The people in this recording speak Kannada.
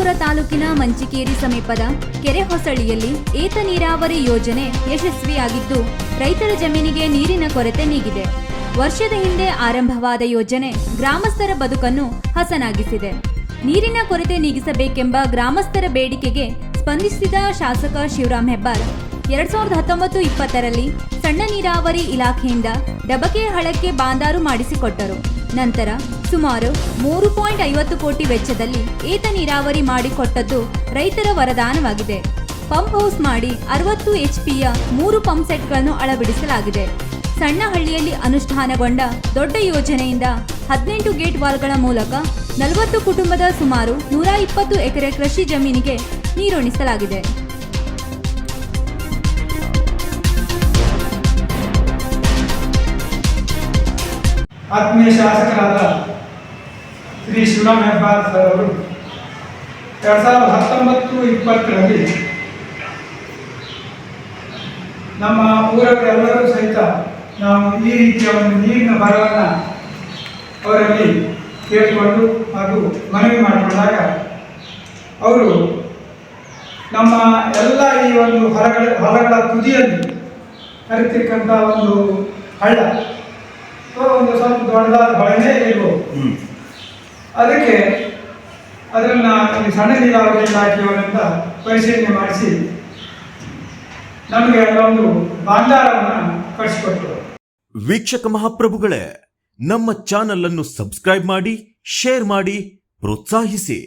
ಚಿತ್ತಾಪುರ ತಾಲೂಕಿನ ಮಂಚಿಕೇರಿ ಸಮೀಪದ ಕೆರೆಹೊಸಳಿಯಲ್ಲಿ ಏತ ನೀರಾವರಿ ಯೋಜನೆ ಯಶಸ್ವಿಯಾಗಿದ್ದು ರೈತರ ಜಮೀನಿಗೆ ನೀರಿನ ಕೊರತೆ ನೀಗಿದೆ. ವರ್ಷದ ಹಿಂದೆ ಆರಂಭವಾದ ಯೋಜನೆ ಗ್ರಾಮಸ್ಥರ ಬದುಕನ್ನು ಹಸನಾಗಿಸಿದೆ. ನೀರಿನ ಕೊರತೆ ನೀಗಿಸಬೇಕೆಂಬ ಗ್ರಾಮಸ್ಥರ ಬೇಡಿಕೆಗೆ ಸ್ಪಂದಿಸಿದ ಶಾಸಕ ಶಿವರಾಮ್ ಹೆಬ್ಬಾರ್ 2019-20ರಲ್ಲಿ ಸಣ್ಣ ನೀರಾವರಿ ಇಲಾಖೆಯಿಂದ ಡಬಕೆ ಹಳ್ಳಕ್ಕೆ ಬಾಂದಾರು ಮಾಡಿಸಿಕೊಟ್ಟರು. ನಂತರ ಸುಮಾರು 3.50 ಕೋಟಿ ವೆಚ್ಚದಲ್ಲಿ ಏತ ನೀರಾವರಿ ಮಾಡಿಕೊಟ್ಟದ್ದು ರೈತರ ವರದಾನವಾಗಿದೆ. ಪಂಪ್ ಹೌಸ್ ಮಾಡಿ 60 HP-ಯ 3 ಪಂಪ್ ಸೆಟ್ಗಳನ್ನು ಅಳವಡಿಸಲಾಗಿದೆ. ಸಣ್ಣ ಹಳ್ಳಿಯಲ್ಲಿ ಅನುಷ್ಠಾನಗೊಂಡ ದೊಡ್ಡ ಯೋಜನೆಯಿಂದ 18 ಗೇಟ್ ವಾಲ್ಗಳ ಮೂಲಕ 40 ಕುಟುಂಬದ ಸುಮಾರು 120 ಎಕರೆ ಕೃಷಿ ಜಮೀನಿಗೆ ನೀರುಣಿಸಲಾಗಿದೆ. ಆತ್ಮೀಯ ಶಾಸಕರಾದ ಶ್ರೀ ಶಿವರಾಮ್ ಹೆಬ್ಬಾರ್ ಸರ್ ಅವರು 2019-20ರಲ್ಲಿ ನಮ್ಮ ಊರವರೆಲ್ಲರೂ ಸಹಿತ ನಾವು ಈ ರೀತಿಯ ಒಂದು ನೀರಿನ ಬರವನ್ನು ಅವರಲ್ಲಿ ಕೇಳಿಕೊಂಡು ಹಾಗೂ ಮನವಿ ಮಾಡಿಕೊಂಡಾಗ ಅವರು ನಮ್ಮ ಎಲ್ಲ ಈ ಒಂದು ಹೊಲಗಳ ತುದಿಯಲ್ಲಿ ಹರಿತಿರ್ತಕ್ಕಂಥ ಒಂದು ಹಳ್ಳ ಒಂದು ಸ್ವಲ್ಪ ದೊಡ್ಡದಾದ ಹೊಳೆನೇ ಇರ್ಬೋದು. ಅದಕ್ಕೆ ಅದನ್ನು ಸಣ್ಣ ನೀರಾವರಿ ಇಲಾಖೆಯವರಿಂದ ಪರಿಶೀಲನೆ ಮಾಡಿಸಿ ನಮಗೆ ಒಂದು ಬಾಂದಾರವನ್ನು ಕಳಿಸಿಕೊಟ್ಟರು. ವೀಕ್ಷಕ ಮಹಾಪ್ರಭುಗಳೇ, ನಮ್ಮ ಚಾನಲ್ ಅನ್ನು ಸಬ್ಸ್ಕ್ರೈಬ್ ಮಾಡಿ, ಶೇರ್ ಮಾಡಿ, ಪ್ರೋತ್ಸಾಹಿಸಿ.